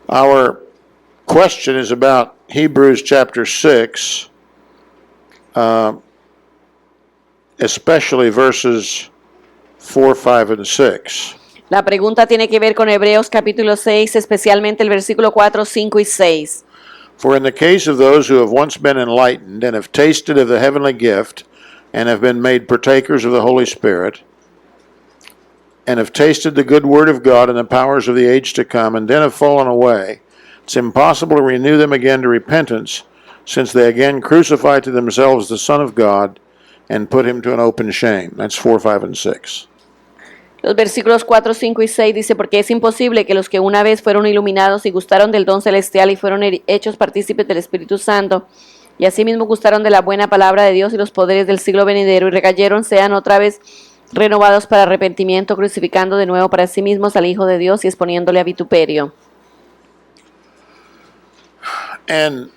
Our question is about Hebrews chapter 6, especially verses 4, 5, and 6. La pregunta tiene que ver con Hebreos capítulo 6, especialmente el versículo 4, 5 y 6. For in the case of those who have once been enlightened and have tasted of the heavenly gift and have been made partakers of the Holy Spirit, and have tasted the good word of God and the powers of the age to come, and then have fallen away, it's impossible to renew them again to repentance, since they again crucify to themselves the Son of God and put him to an open shame. That's 4, 5, and 6. Los versículos 4, 5 y 6 dice, porque es imposible que los que una vez fueron iluminados y gustaron del don celestial y fueron hechos partícipes del Espíritu Santo, y asimismo gustaron de la buena palabra de Dios y los poderes del siglo venidero, y recayeron, sean otra vez renovados para arrepentimiento, crucificando de nuevo para sí mismos al Hijo de Dios y exponiéndole a vituperio. And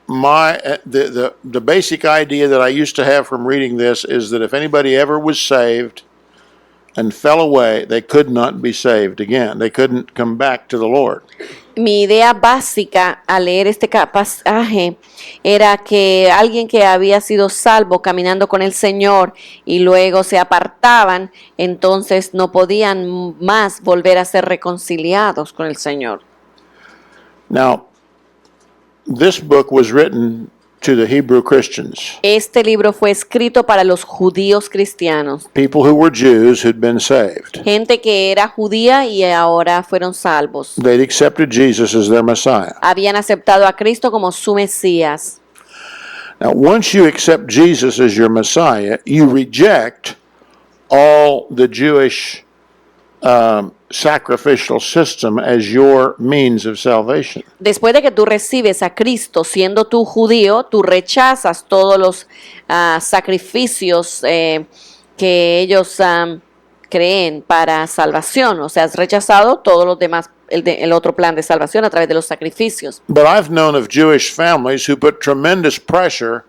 the basic idea that I used to have from reading this is that if anybody ever was saved and fell away, they could not be saved again. They couldn't come back to the Lord. Mi idea básica al leer este pasaje era que alguien que había sido salvo caminando con el Señor y luego se apartaban, entonces no podían más volver a ser reconciliados con el Señor. Now, this book was written to the Hebrew Christians, Este libro fue escrito para los judíos cristianos, people who were Jews who'd been saved. gente que era judía y ahora fueron salvos. They'd accepted Jesus as their Messiah. Habían aceptado a Cristo como su Mesías. Now, once you accept Jesus as your Messiah, you reject all the Jewish sacrificial system as your means of salvation. Después de que tú recibes a Cristo siendo tú judío, tú rechazas todos los sacrificios que ellos creen para salvación. O sea, has rechazado todos los demás, el otro plan de salvación a través de los sacrificios. But I've known of Jewish families who put tremendous pressure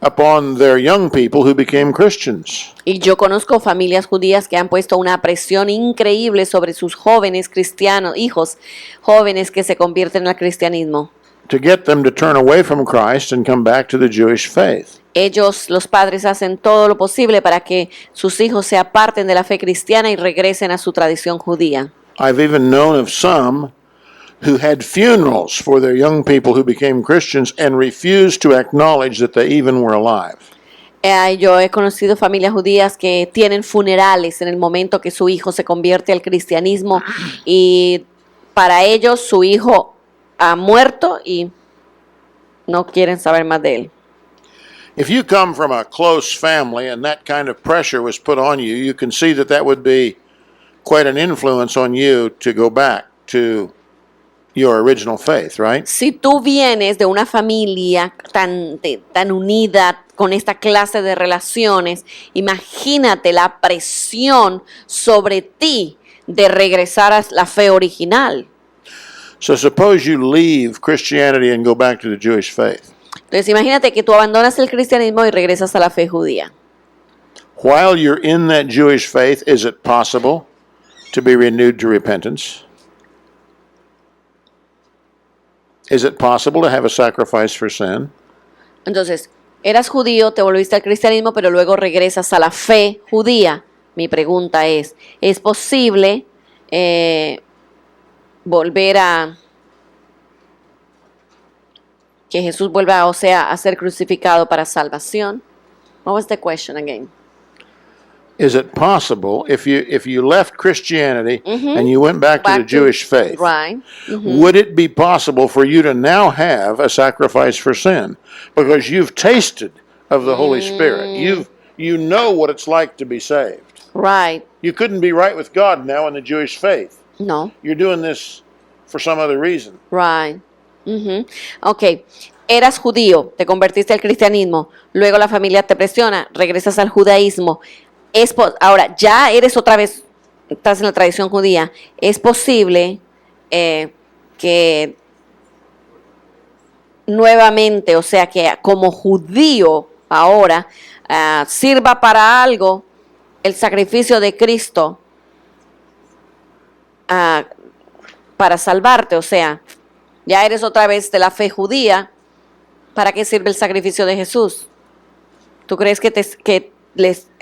upon their young people who became Christians. Y yo conozco familias judías que han puesto una presión increíble sobre sus jóvenes cristianos, hijos jóvenes que se convierten al cristianismo. To get them to turn away from Christ and come back to the Jewish faith. Ellos, los padres, hacen todo lo posible para que sus hijos se aparten de la fe cristiana y regresen a su tradición judía. I've even known of some who had funerals for their young people who became Christians and refused to acknowledge that they even were alive. Yo he conocido familias judías que tienen funerales en el momento que su hijo se convierte al cristianismo y para ellos su hijo ha muerto y no quieren saber más de él. If you come from a close family and that kind of pressure was put on you, you can see that that would be quite an influence on you to go back to your original faith, right? Si tú vienes de una familia tan unida con esta clase de relaciones, imagínate la presión sobre ti de regresar a la fe original. So suppose you leave Christianity and go back to the Jewish faith. Entonces imagínate que tú abandonas el cristianismo y regresas a la fe judía. While you're in that Jewish faith, is it possible to be renewed to repentance? Is it possible to have a sacrifice for sin? Entonces, eras judío, te volviste al cristianismo, pero luego regresas a la fe judía. Mi pregunta ¿es posible volver a que Jesús vuelva, o sea, a ser crucificado para salvación? What was the question again? Is it possible if you left Christianity and you went back to the Jewish faith? Right. Would it be possible for you to now have a sacrifice for sin because you've tasted of the Holy Spirit? You know what it's like to be saved. Right. You couldn't be right with God now in the Jewish faith. No. You're doing this for some other reason. Right. Ok. Eras judío, te convertiste al cristianismo, luego la familia te presiona, regresas al judaísmo. Ahora, ya eres otra vez, estás en la tradición judía. Es posible que nuevamente, o sea, que como judío ahora sirva para algo el sacrificio de Cristo para salvarte. O sea, ya eres otra vez de la fe judía. ¿Para qué sirve el sacrificio de Jesús? ¿Tú crees que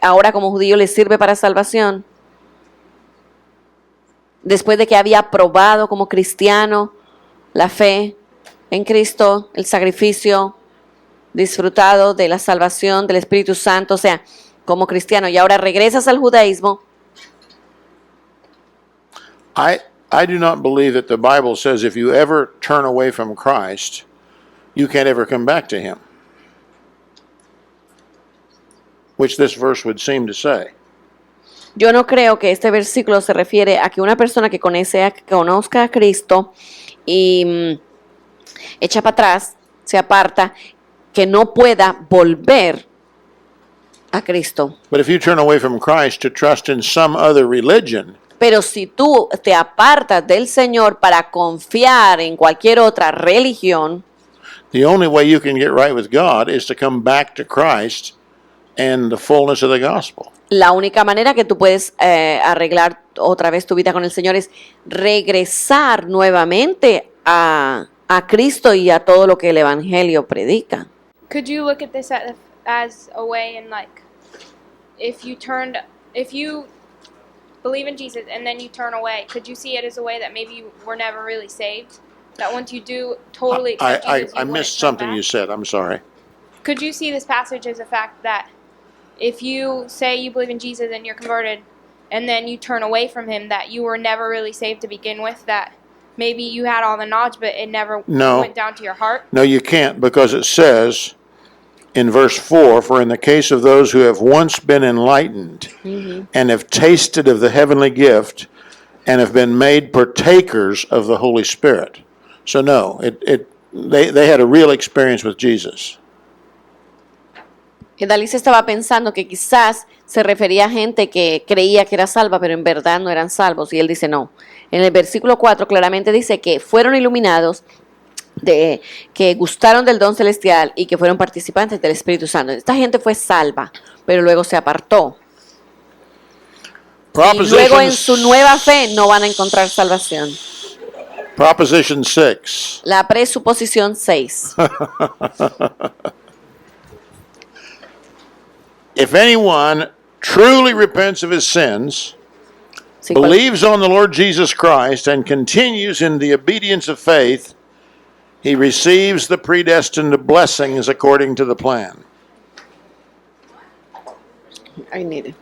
ahora como judío les sirve para salvación? Después de que había probado como cristiano la fe en Cristo, el sacrificio, disfrutado de la salvación del Espíritu Santo, o sea, como cristiano, y ahora regresas al judaísmo. I do not believe that the Bible says if you ever turn away from Christ, you can't ever come back to him. Which this verse would seem to say. Yo no creo que este versículo se refiere a que una persona que conozca a Cristo y echa para atrás, se aparta, que no pueda volver a Cristo. But if you turn away from Christ to trust in some other religion, Pero si tú te apartas del Señor para confiar en cualquier otra religión, the only way you can get right with God is to come back to Christ and the fullness of the gospel. la única manera que tú puedes arreglar otra vez tu vida con el Señor es regresar nuevamente a Cristo y a todo lo que el Evangelio predica. Could you look at this as a way in like, if you believe in Jesus and then you turn away, could you see it as a way that maybe you were never really saved? That once you do totally accept Jesus, I missed something you said. I'm sorry. Could you see this passage as a fact that if you say you believe in Jesus and you're converted and then you turn away from him, that you were never really saved to begin with, that maybe you had all the knowledge but it never went down to your heart? No, you can't, because it says in verse 4, for in the case of those who have once been enlightened and have tasted of the heavenly gift and have been made partakers of the Holy Spirit. So no, they had a real experience with Jesus. Que Dalí se estaba pensando que quizás se refería a gente que creía que era salva, pero en verdad no eran salvos. Y él dice no. En el versículo 4 claramente dice que fueron iluminados, que gustaron del don celestial y que fueron participantes del Espíritu Santo. Esta gente fue salva, pero luego se apartó. Y luego en su nueva fe no van a encontrar salvación. Proposition 6. La presuposición 6. If anyone truly repents of his sins, Sí, believes on the Lord Jesus Christ, and continues in the obedience of faith, he receives the predestined blessings according to the plan. I need it.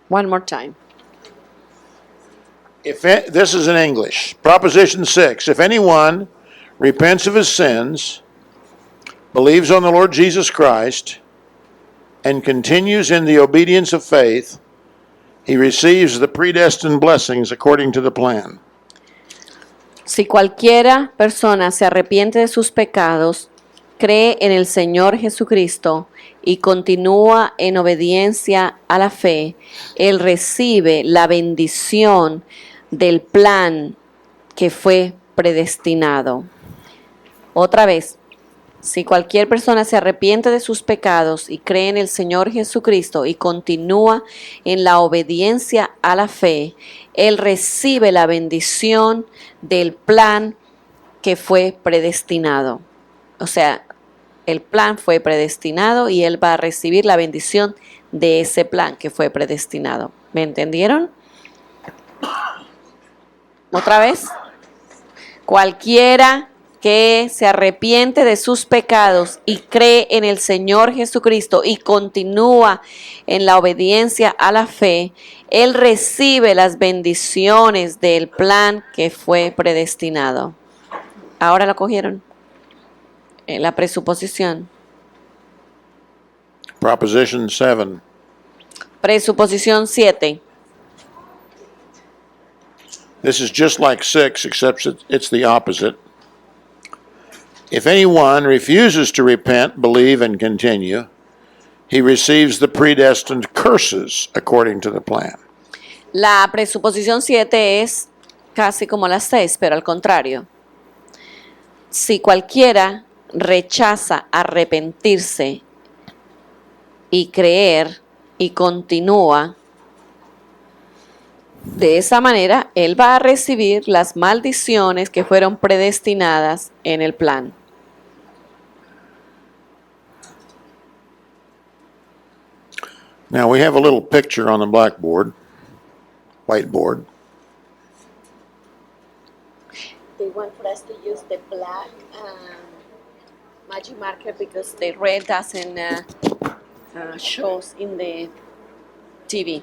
One more time. This is in English. Proposition 6. If anyone repents of his sins, believes on the Lord Jesus Christ, and continues in the obedience of faith, he receives the predestined blessings according to the plan. Si cualquiera persona se arrepiente de sus pecados, cree en el Señor Jesucristo y continúa en obediencia a la fe, él recibe la bendición del plan que fue predestinado. Otra vez, si cualquier persona se arrepiente de sus pecados y cree en el Señor Jesucristo y continúa en la obediencia a la fe, él recibe la bendición del plan que fue predestinado. O sea, el plan fue predestinado y él va a recibir la bendición de ese plan que fue predestinado. ¿Me entendieron? Otra vez. Cualquiera que se arrepiente de sus pecados y cree en el Señor Jesucristo y continúa en la obediencia a la fe, él recibe las bendiciones del plan que fue predestinado. ¿Ahora lo cogieron? La presuposición. Proposition 7. Presuposición 7. This is just like 6, except it's the opposite. If anyone refuses to repent, believe, and continue, he receives the predestined curses according to the plan. La presuposición 7 es casi como la 6, pero al contrario. Si cualquiera rechaza arrepentirse y creer y continúa, De esa manera, él va a recibir las maldiciones que fueron predestinadas en el plan. Now we have a little picture on the blackboard, whiteboard. They want for us to use the black magic marker because the red doesn't shows in the TV.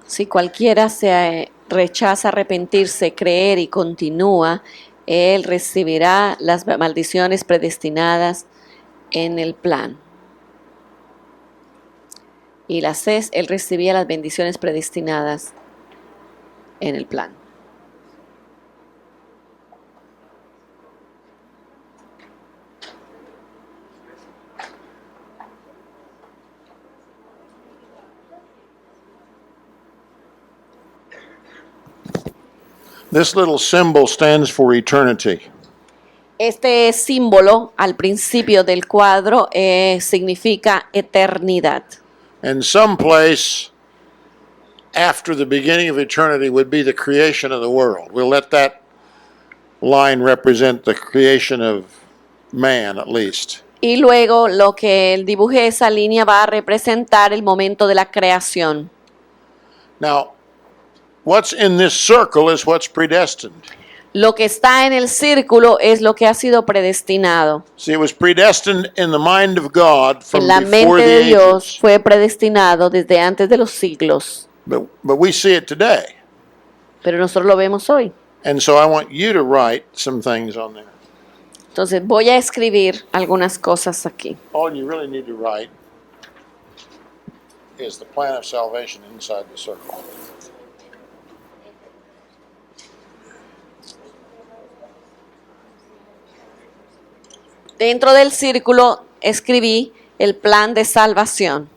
Si cualquiera se rechaza arrepentirse, creer y continúa, él recibirá las maldiciones predestinadas en el plan. Y la C, él recibía las bendiciones predestinadas en el plan. This little symbol stands for eternity. Este símbolo al principio del cuadro significa eternidad. And someplace after the beginning of eternity would be the creation of the world. We'll let that line represent the creation of man, at least. Y luego lo que él dibuje, esa línea va a representar el momento de la creación. Now, what's in this circle is what's predestined. Lo que está en el círculo es lo que ha sido predestinado. See, it was predestined in the mind of God from En la before mente the de Dios ages. fue predestinado desde antes de los siglos. But we see it today. Pero nosotros lo vemos hoy. And so I want you to write some things on there. Entonces voy a escribir algunas cosas aquí. All you really need to write is the plan of salvation inside the circle. Dentro del círculo escribí el plan de salvación.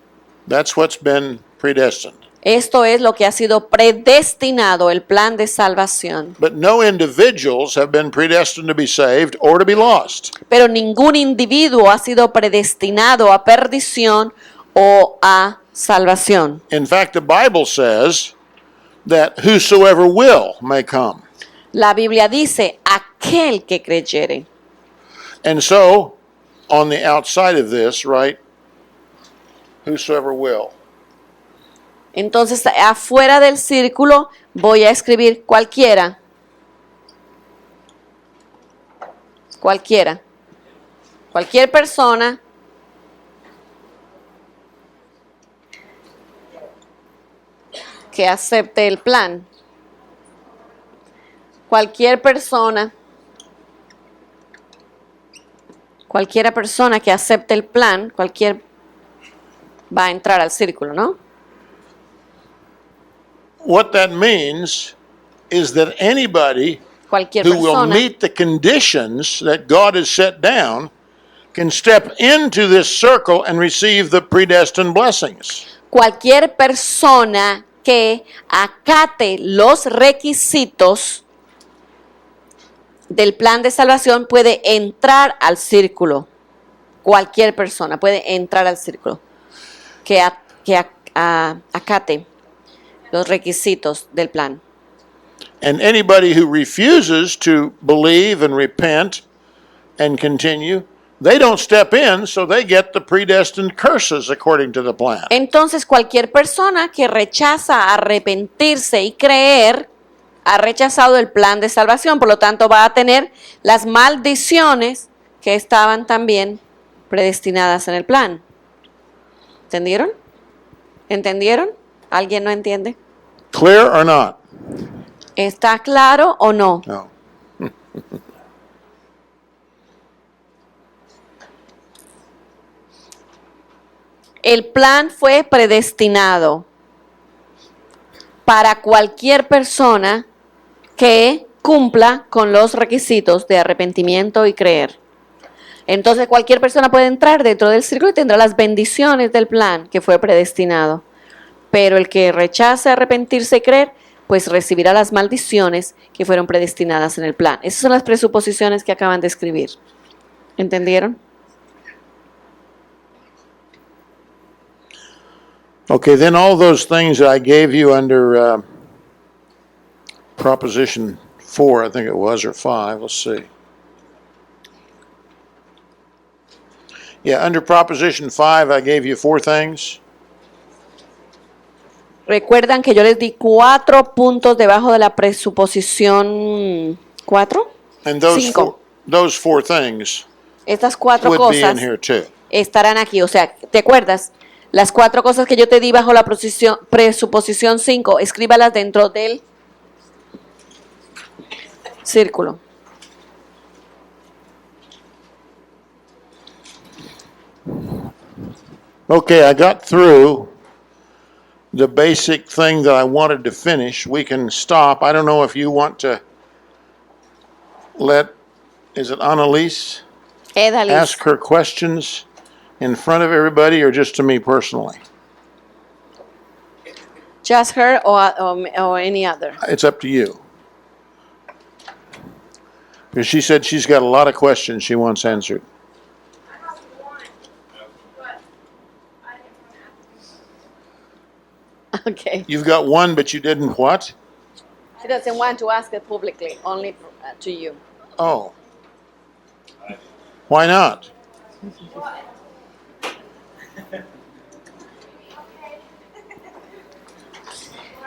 That's what's been predestined. Esto es lo que ha sido predestinado, el plan de salvación. But no individuals have been predestined to be saved or to be lost. Pero ningún individuo ha sido predestinado a perdición o a salvación. In fact, the Bible says that whosoever will may come. La Biblia dice, aquel que creyere. And so, on the outside of this, right, whosoever will. Entonces, afuera del círculo voy a escribir cualquiera. Cualquiera. Cualquier persona que acepte el plan. Cualquiera persona que acepte el plan, va a entrar al círculo, ¿no? What that means is that anybody Cualquier who will persona meet the conditions that God has set down can step into this circle and receive the predestined blessings. cualquier persona que acate los requisitos del plan de salvación puede entrar al círculo. Cualquier persona puede entrar al círculo que acate los requisitos del plan. And anybody who refuses to believe and repent and continue, they don't step in, so they get the predestined curses according to the plan. Entonces, cualquier persona que rechaza arrepentirse y creer, ha rechazado el plan de salvación, por lo tanto va a tener las maldiciones que estaban también predestinadas en el plan. ¿Entendieron? ¿Entendieron? ¿Alguien no entiende? Clear or not? ¿Está claro o no? No. El plan fue predestinado para cualquier persona que cumpla con los requisitos de arrepentimiento y creer. Entonces cualquier persona puede entrar dentro del círculo y tendrá las bendiciones del plan que fue predestinado. Pero el que rechace arrepentirse y creer, pues recibirá las maldiciones que fueron predestinadas en el plan. Esas son las presuposiciones que acaban de escribir. ¿Entendieron? Okay, then all those things that I gave you under Proposition 4, I think it was, or 5, let's see. Yeah, under Proposition 5, I gave you 4 things. Recuerdan que yo les di 4 puntos debajo de la presuposición 4. And those 5. those 4 things Estas 4 would be in cosas here too. estarán aquí. O sea, ¿te acuerdas? Las 4 cosas que yo te di bajo la presuposición 5, escríbalas dentro del círculo. Okay, I got through the basic thing that I wanted to finish. We can stop. I don't know if you want to is it Annalise, Edalis, ask her questions in front of everybody or just to me personally? just her or any other. It's up to you. Because she said she's got a lot of questions she wants answered. Okay. You've got one, but you didn't what? She doesn't want to ask it publicly, only to you. Oh. Why not?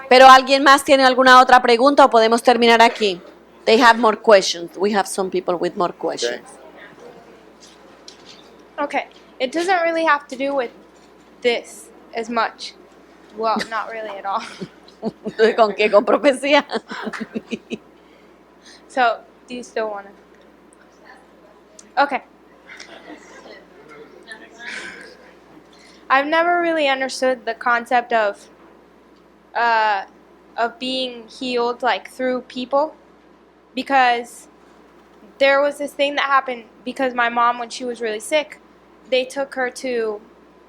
Pero ¿alguien más tiene alguna otra pregunta o podemos terminar aquí? They have more questions. We have some people with more questions. Okay. It doesn't really have to do with this as much. Well, not really at all. Entonces, ¿con qué? ¿Con profecía? So, do you still want to? Okay. I've never really understood the concept of being healed like through people, because there was this thing that happened because my mom, when she was really sick, they took her to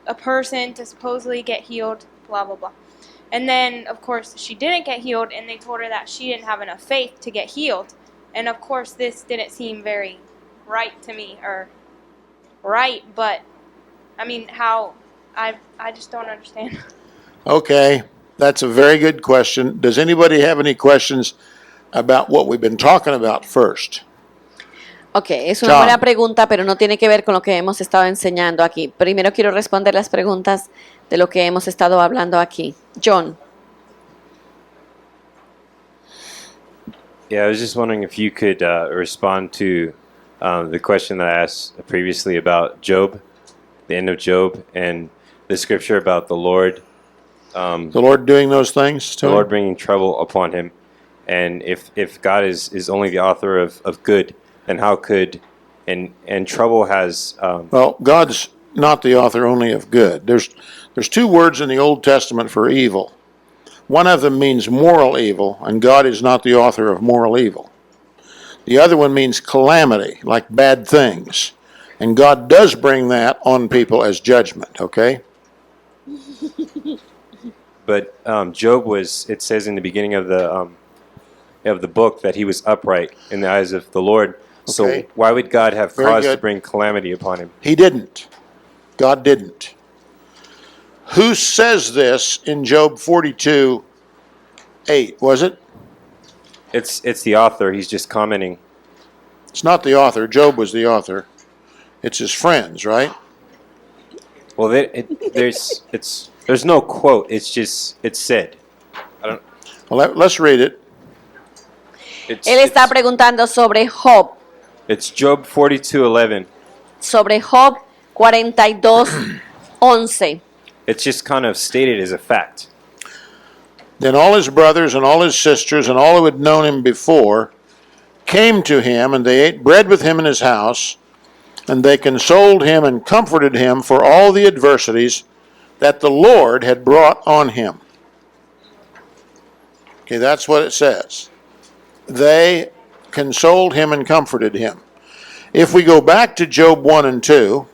a person to supposedly get healed, blah blah blah. And then, of course, she didn't get healed, and they told her that she didn't have enough faith to get healed. And of course, this didn't seem very right to me, or right, but I mean, how I just don't understand. Okay, that's a very good question. Does anybody have any questions about what we've been talking about first? Ok, es una John. buena pregunta, pero no tiene que ver con lo que hemos estado enseñando aquí. Primero quiero responder las preguntas de lo que hemos estado hablando aquí. John. Yeah, I was just wondering if you could respond to the question that I asked previously about Job, the end of Job, and the scripture about the Lord The Lord doing those things to the him? Lord bringing trouble upon him. And if God is only the author of good, then how could, and trouble has, Well, God's not the author only of good. There's 2 words in the Old Testament for evil. One of them means moral evil, and God is not the author of moral evil. The other one means calamity, like bad things. And God does bring that on people as judgment, okay? but Job was, it says in the beginning of the book that he was upright in the eyes of the Lord. So Okay. why would God have Very cause to good. bring calamity upon him? He didn't. God didn't. Who says this in Job 42:8? Was it? It's the author. He's just commenting. It's not the author. Job was the author. It's his friends, right? Well, there's no quote. It's said. I don't. Well, let's read it. Él está preguntando sobre Job, It's Job 42:11. sobre Job 42:11. It's just kind of stated as a fact. Then all his brothers and all his sisters and all who had known him before came to him, and they ate bread with him in his house, and they consoled him and comforted him for all the adversities that the Lord had brought on him. Okay, that's what it says. They consoled him and comforted him. If we go back to Job 1 and 2,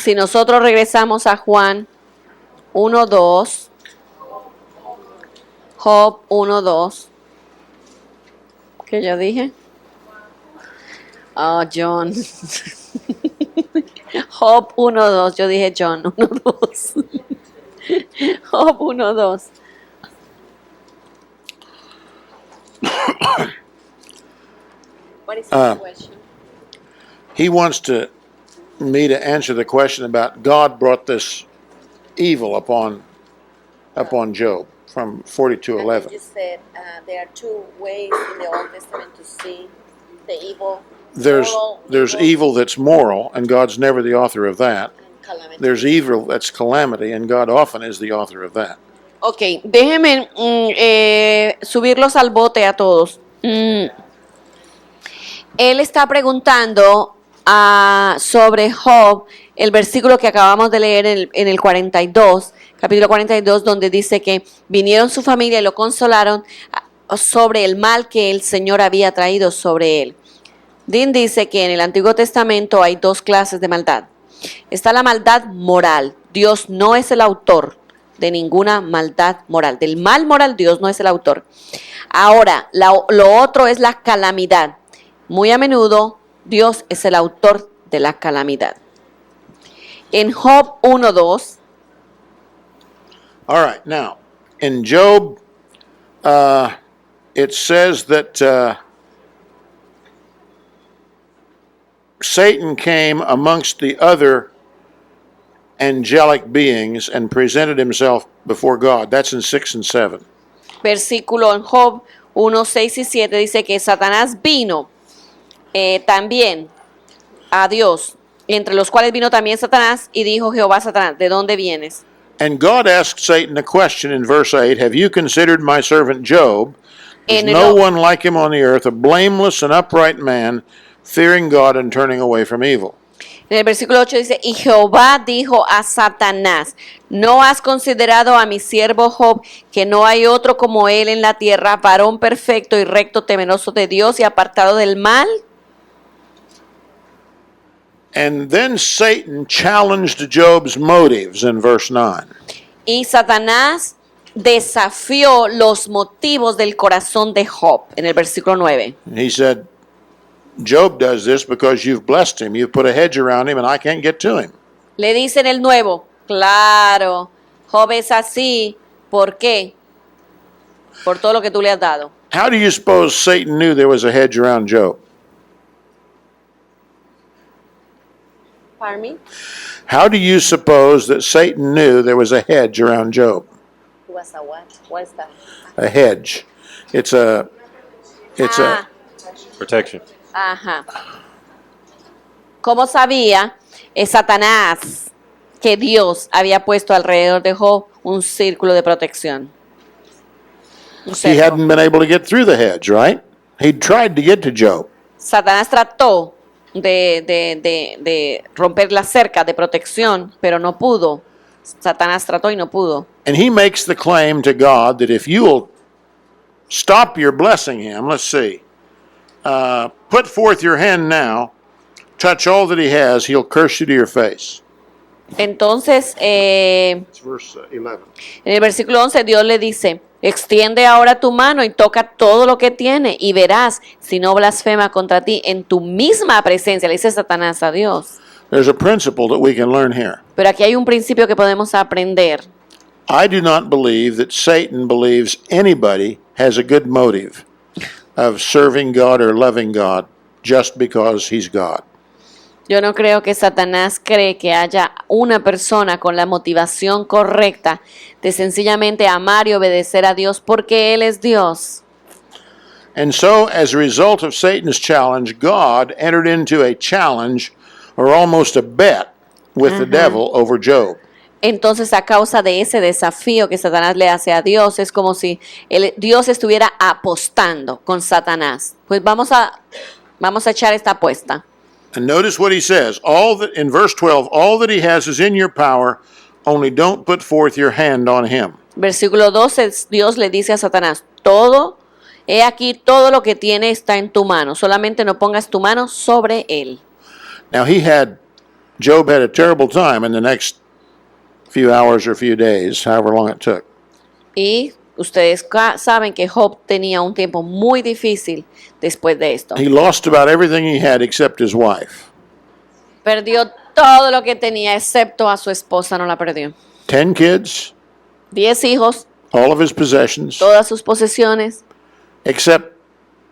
Si nosotros regresamos a Juan 1:2, Job 1:2, ¿qué yo dije? Oh, John. Job 1:2, yo dije John 1:2. Job 1:2. What is the question? He wants me to answer the question about God brought this evil upon Job from 42:11. You said there are two ways in the Old Testament to see the evil. There's evil that's moral, and God's never the author of that. There's evil that's calamity, and God often is the author of that. Ok, déjenme subirlos al bote a todos. Él está preguntando sobre Job, el versículo que acabamos de leer en el 42, capítulo 42, donde dice que vinieron su familia y lo consolaron sobre el mal que el Señor había traído sobre él. Dean dice que en el Antiguo Testamento hay dos clases de maldad. Está la maldad moral. Dios no es el autor de ninguna maldad moral. Del mal moral, Dios no es el autor. Ahora, lo otro es la calamidad. Muy a menudo, Dios es el autor de la calamidad. En Job 1:2. All right, now, in Job, it says that Satan came amongst the other angelic beings and presented himself before God. That's in 6 and 7. Versículo en Job 1, 6 y 7 dice que Satanás vino también a Dios, entre los cuales vino también Satanás, y dijo Jehová a Satanás, ¿de dónde vienes? And God asked Satan a question in verse 8, have you considered my servant Job? There's En el no o- one like him on the earth, a blameless and upright man, fearing God and turning away from evil. En el versículo 8 dice, y Jehová dijo a Satanás, ¿no has considerado a mi siervo Job, que no hay otro como él en la tierra, varón perfecto y recto, temeroso de Dios y apartado del mal? And then Satan challenged Job's motives in verse 9. Y Satanás desafió los motivos del corazón de Job, en el versículo 9. And he said, Job does this because you've blessed him. You've put a hedge around him and I can't get to him. Le dice en el nuevo, claro, Job es así, ¿por qué? Por todo lo que tú le has dado. How do you suppose Satan knew there was a hedge around Job? Pardon me? How do you suppose that Satan knew there was a hedge around Job? What's a what? What is that? A hedge. It's a Protection. Ajá. ¿Cómo sabía Satanás que Dios había puesto alrededor de Job un círculo de protección? Un he cerco. hadn't been able to get through the hedge, right? He'd tried to get to Job. Satanás trató de romper la cerca de protección, pero no pudo. Satanás trató y no pudo. And he makes the claim to God that if you'll stop your blessing him, let's see, put forth your hand now, touch all that he has, he'll curse you to your face. Entonces, It's verse 11. en el versículo 11, Dios le dice, extiende ahora tu mano y toca todo lo que tiene y verás si no blasfema contra ti en tu misma presencia. Le dice Satanás a Dios. There's a principle that we can learn here. Pero aquí hay un principio que podemos aprender. I do not believe that Satan believes anybody has a good motive of serving God or loving God just because he's God. Yo no creo que Satanás cree que haya una persona con la motivación correcta de sencillamente amar y obedecer a Dios porque Él es Dios. And so, as a result of Satan's challenge, God entered into a challenge or almost a bet with the devil over Job. Entonces, a causa de ese desafío que Satanás le hace a Dios, es como si Dios estuviera apostando con Satanás. Pues vamos a echar esta apuesta. And notice what he says. In verse 12, all that he has is in your power, only don't put forth your hand on him. Versículo 12, Dios le dice a Satanás, he aquí todo lo que tiene está en tu mano, solamente no pongas tu mano sobre él. Now, he had Job had a terrible time in the next few hours or few days, however long it took. Y ustedes saben que Job tenía un tiempo muy difícil después de esto. He lost about everything he had except his wife. Perdió todo lo que tenía, excepto a su esposa, no la perdió. 10 kids, 10 hijos, all of his possessions, todas sus posesiones, except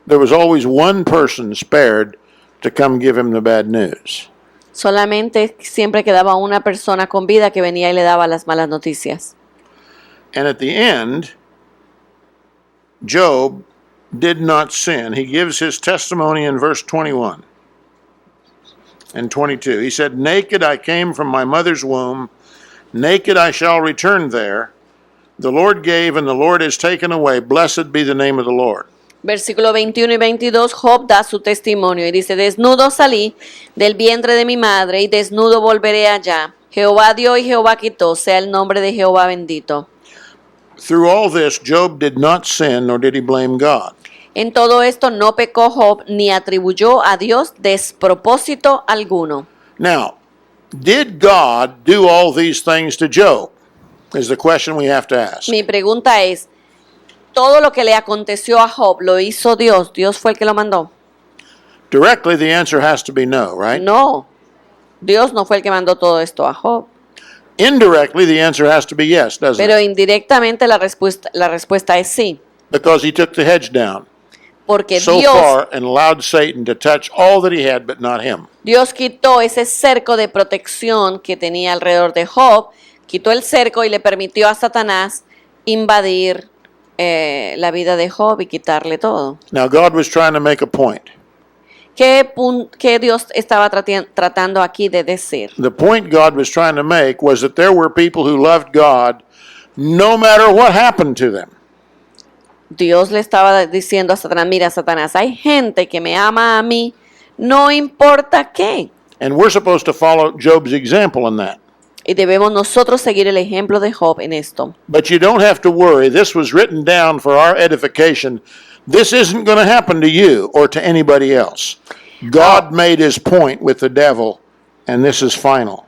there was always one person spared to come give him the bad news. solamente siempre quedaba una persona con vida que venía y le daba las malas noticias. And at the end, Job did not sin. He gives his testimony in verse 21 and 22. He said, "Naked I came from my mother's womb, naked I shall return there. The Lord gave and the Lord has taken away. Blessed be the name of the Lord." Versículo 21 y 22, Job da su testimonio y dice, desnudo salí del vientre de mi madre y desnudo volveré allá. Jehová dio y Jehová quitó, sea el nombre de Jehová bendito. Through all this, Job did not sin, nor did he blame God. En todo esto no pecó Job ni atribuyó a Dios despropósito alguno. Now, did God do all these things to Job? Is the question we have to ask. Mi pregunta es, ¿todo lo que le aconteció a Job lo hizo Dios? ¿Dios fue el que lo mandó? Directly, the answer has to be no, right? No, Dios no fue el que mandó todo esto a Job. Indirectly, the answer has to be yes, doesn't Pero it? indirectamente la respuesta es sí. Because he took the hedge down Porque so Dios, far and allowed Satan to touch all that he had, but not him. Dios quitó ese cerco de protección que tenía alrededor de Job, quitó el cerco y le permitió a Satanás invadir la vida de Job y quitarle todo. Now, God was trying to make a point. ¿Qué Dios estaba tratando aquí de decir? The point God was trying to make was that there were people who loved God no matter what happened to them. Dios le estaba diciendo a Satanás, mira Satanás, hay gente que me ama a mí, no importa qué. And we're supposed to follow Job's example in that. Y debemos nosotros seguir el ejemplo de Job en esto. But you don't have to worry. This was written down for our edification. This isn't going to happen to you or to anybody else. God made his point with the devil, and this is final.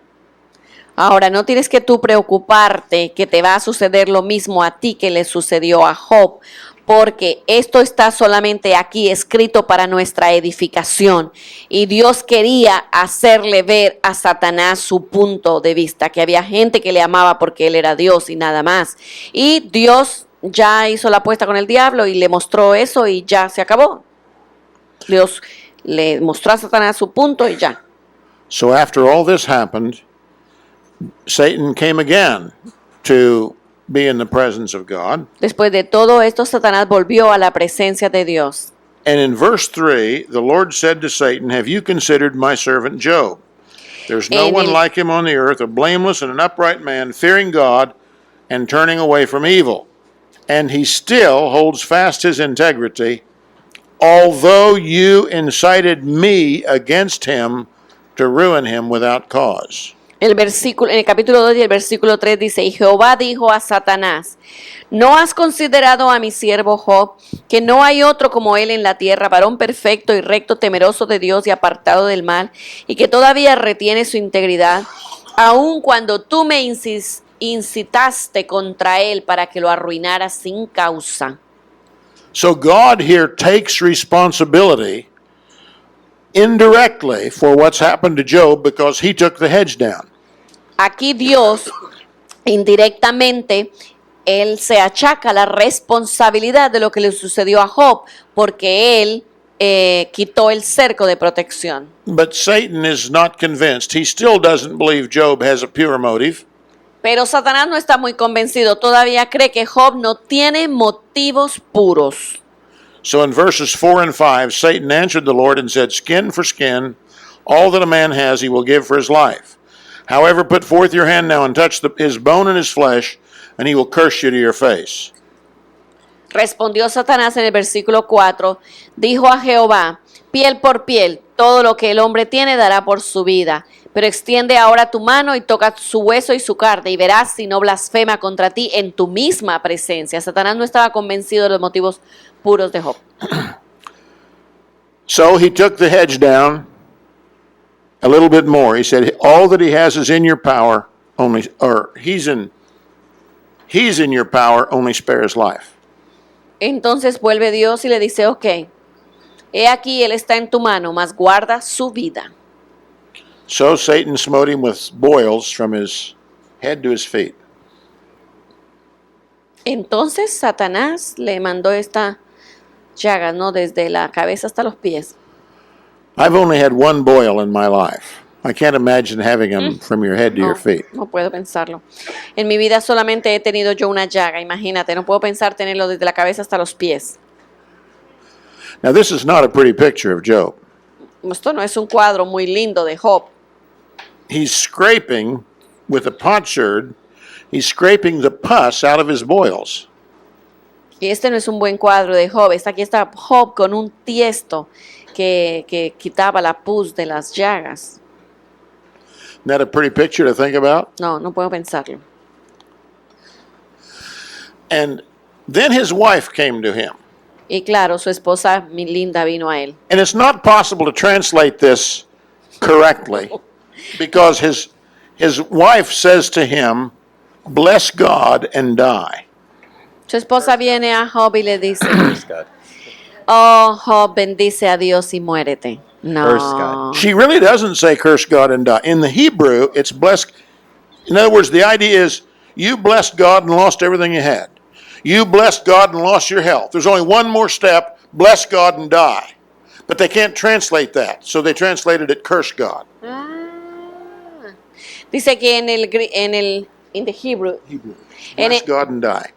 Ahora, no tienes que tú preocuparte que te va a suceder lo mismo a ti que le sucedió a Job, porque esto está solamente aquí escrito para nuestra edificación. Y Dios quería hacerle ver a Satanás su punto de vista, que había gente que le amaba porque él era Dios y nada más. Y Dios ya hizo la apuesta con el diablo y le mostró eso y ya se acabó. Dios le mostró a Satanás su punto y ya. So after all this happened, Satan came again to be in the presence of God. Después de todo esto, Satanás volvió a la presencia de Dios. And in verse 3, the Lord said to Satan, "Have you considered my servant Job? There's no En one el- like him on the earth, a blameless and an upright man, fearing God and turning away from evil. And he still holds fast his integrity, although you incited me against him to ruin him without cause." En el capítulo 2 y el versículo 3 dice, y Jehová dijo a Satanás, ¿no has considerado a mi siervo Job, que no hay otro como él en la tierra, varón perfecto y recto, temeroso de Dios y apartado del mal, y que todavía retiene su integridad, aun cuando tú me incitaste contra él para que lo arruinara sin causa? So God here takes responsibility indirectly for what's happened to Job because he took the hedge down. Aquí Dios, indirectamente, él se achaca la responsabilidad de lo que le sucedió a Job, porque él quitó el cerco de protección. But Satan is not convinced. He still doesn't believe Job has a pure motive. Pero Satanás no está muy convencido, todavía cree que Job no tiene motivos puros. So in verses 4 and 5, Satan answered the Lord and said, "Skin for skin, all that a man has he will give for his life. However, put forth your hand now and touch his bone and his flesh, and he will curse you to your face." Respondió Satanás en el versículo 4, dijo a Jehová, piel por piel, todo lo que el hombre tiene dará por su vida. Pero extiende ahora tu mano y toca su hueso y su carne, y verás si no blasfema contra ti en tu misma presencia. Satanás no estaba convencido de los motivos puros de Job. So he took the hedge down a little bit more. He said, all that he has is in your power, only, or he's in your power, only spare his life. Entonces vuelve Dios y le dice, ok, he aquí, él está en tu mano, mas guarda su vida. So Satan smote him with boils from his head to his feet. Entonces Satanás le mandó esta llaga, ¿no? Desde la cabeza hasta los pies. I've only had one boil in my life. I can't imagine having them from your head to your feet. No puedo pensarlo. En mi vida solamente he tenido yo una llaga, imagínate, no puedo pensar tenerlo desde la cabeza hasta los pies. Now, this is not a pretty picture of Job. Esto no es un cuadro muy lindo de Job. He's scraping with a potsherd, he's scraping the pus out of his boils. Y este no es un buen cuadro de Job. Aquí está Job con un tiesto que quitaba la pus de las llagas. Isn't that a pretty picture to think about? No, no puedo pensarlo. And then his wife came to him. Y claro, su esposa, mi linda, vino a él. And it's not possible to translate this correctly because his wife says to him, bless God and die. Su esposa viene a Job y le dice, Praise God. oh, Job, bendice a Dios y muérete. Curse No. God. She really doesn't say curse God and die. In the Hebrew, it's bless. In other words, the idea is you blessed God and lost everything you had. You blessed God and lost your health. There's only one more step, bless God and die. But they can't translate that, so they translated it curse God. Dice que in the Hebrew, En Bless el- God and die.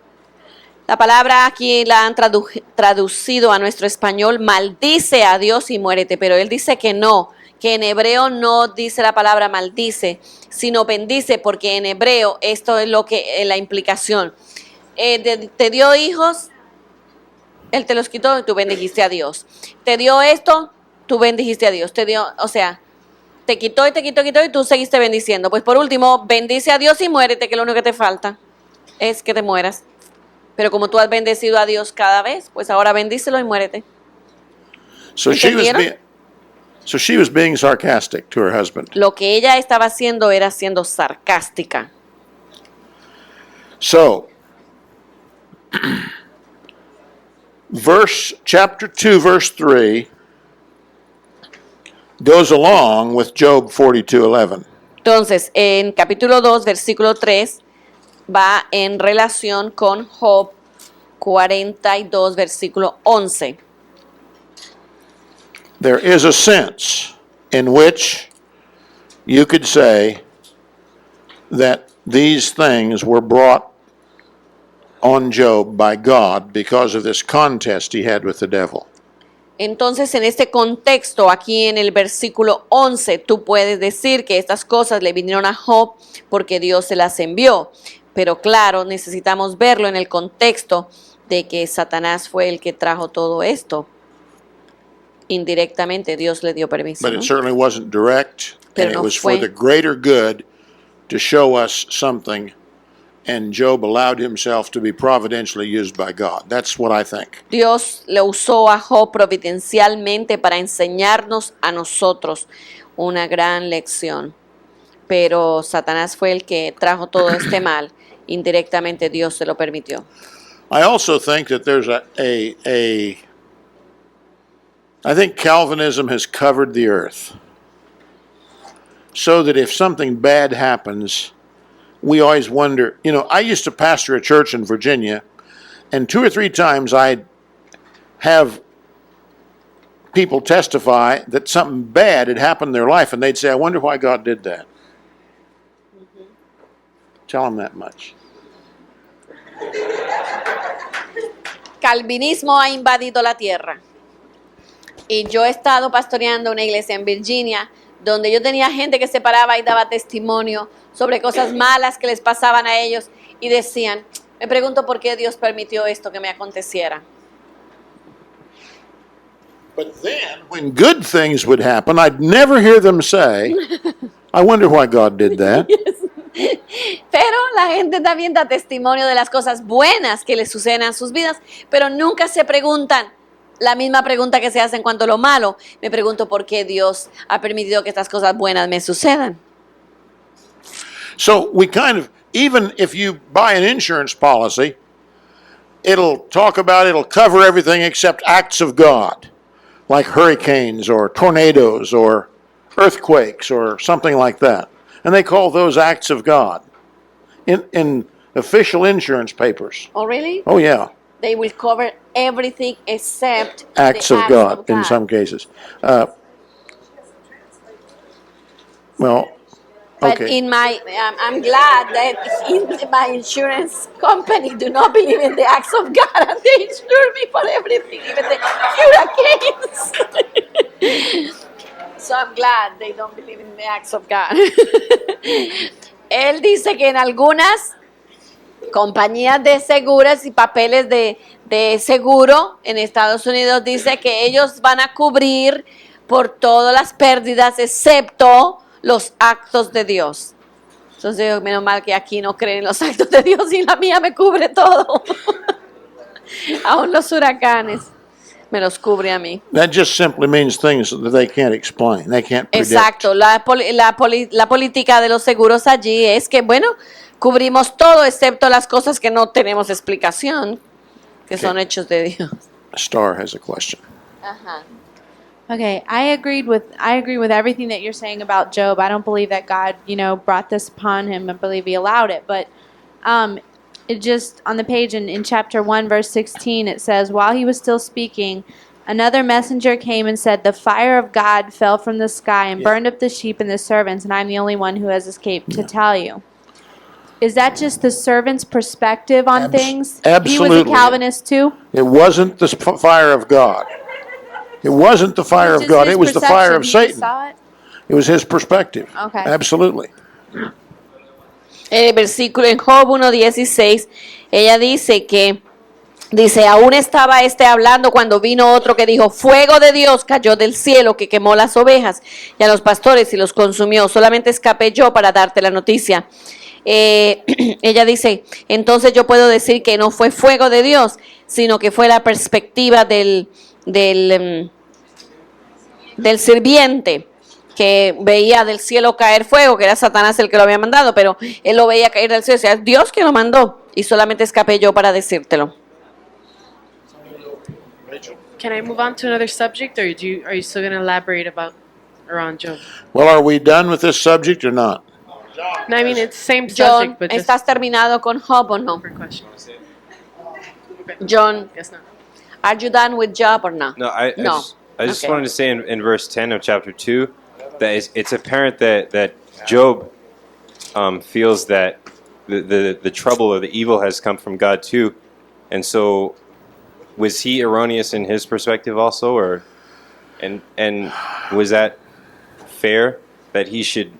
la palabra aquí la han traducido a nuestro español, maldice a Dios y muérete, pero él dice que no, que en hebreo no dice la palabra maldice, sino bendice, porque en hebreo esto es lo que la implicación. Te dio hijos, él te los quitó y tú bendijiste a Dios. Te dio esto, tú bendijiste a Dios. Te dio, o sea, te quitó y te quitó y tú seguiste bendiciendo. Pues por último, bendice a Dios y muérete, que lo único que te falta es que te mueras. Pero como tú has bendecido a Dios cada vez, pues ahora bendícelo y muérete. So ¿Entendieron? she was being sarcastic to her husband. Lo que ella estaba haciendo era siendo sarcástica. So, chapter 2, verse 3 goes along with Job 42:11. Entonces, en capítulo 2, versículo 3, va en relación con Job 42, versículo 11. There is a sense in which you could say that these things were brought on Job by God because of this contest he had with the devil. Entonces, en este contexto, aquí en el versículo 11, tú puedes decir que estas cosas le vinieron a Job porque Dios se las envió. Pero claro, necesitamos verlo en el contexto de que Satanás fue el que trajo todo esto. Indirectamente, Dios le dio permiso. But ¿no? it certainly wasn't direct, Pero and it no was for fue. the greater good to show us something, and Job allowed himself to be providentially used by God. That's what I think. Dios le usó a Job providencialmente para enseñarnos a nosotros una gran lección. Pero Satanás fue el que trajo todo este mal. Indirectamente Dios se lo permitió. I also think that there's I think Calvinism has covered the earth so that if something bad happens, we always wonder. You know, I used to pastor a church in Virginia, and 2 or 3 times I'd have people testify that something bad had happened in their life, and they'd say, I wonder why God did that. Tell them that much. Calvinismo ha invadido la tierra. Y yo he estado pastoreando una iglesia en Virginia donde yo tenía gente que se paraba y daba testimonio sobre cosas malas que les pasaban a ellos y decían, me pregunto por qué Dios permitió esto que me aconteciera. But then, when good things would happen, I'd never hear them say, I wonder why God did that. Pero la gente también da testimonio de las cosas buenas que les suceden en sus vidas, pero nunca se preguntan, La misma pregunta que se hace en cuanto a lo malo, me pregunto por qué Dios ha permitido que estas cosas buenas me sucedan. So we kind of, even if you buy an insurance policy, it'll cover everything except acts of God, like hurricanes or tornadoes or earthquakes or something like that. And they call those acts of God in official insurance papers. Oh, really? Oh, yeah, They will cover everything except acts the of God in some cases. Well, But okay. in my, I'm glad that in my insurance company do not believe in the acts of God, and they insure me for everything, even the hurricanes. So I'm glad they don't believe in the acts of God. Él dice que en algunas compañías de seguros y papeles de seguro en Estados Unidos dice que ellos van a cubrir por todas las pérdidas excepto los actos de Dios. Entonces yo, menos mal que aquí no creen en los actos de Dios y la mía me cubre todo. Aún los huracanes me los cubre a mí. That just simply means things that they can't explain, they can't predict. Exacto, la política de los seguros allí es que, bueno, cubrimos todo excepto las cosas que no tenemos explicación, que son hechos de Dios. Star has a question. Ajá. Okay, I agree with everything that you're saying about Job. I don't believe that God, brought this upon him. I believe he allowed it. But it just, on the page in chapter 1, verse 16, it says, while he was still speaking, another messenger came and said, the fire of God fell from the sky and burned up the sheep and the servants, and I'm the only one who has escaped to tell you. Is that just the servant's perspective on things? He was absolutely. a Calvinist too? It wasn't the fire of God. It wasn't the fire of Just God. his It was the fire of perception, he Satan. just saw it? It was his perspective. Okay. Absolutely. El versículo en Job 1:16, ella dice, aún estaba hablando cuando vino otro que dijo, fuego de Dios cayó del cielo que quemó las ovejas y a los pastores y los consumió. Solamente escapé yo para darte la noticia. Ella dice, entonces yo puedo decir que no fue fuego de Dios, sino que fue la perspectiva del sirviente que veía del cielo caer fuego, que era Satanás el que lo había mandado, pero él lo veía caer del cielo, o sea, es Dios que lo mandó, y solamente escapé yo para decírtelo. Can I move on to another subject, or are you still going to elaborate around Job? Well, are we done with this subject or not? No, I mean it's same John, subject, but just ¿estás terminado con Job o no? for questions. John, Guess not. are you done with Job or not? No, I just Okay. wanted to say in verse 10 of chapter 2 that it's apparent that Job feels that the trouble or the evil has come from God too. And so was he erroneous in his perspective also, or and was that fair that he should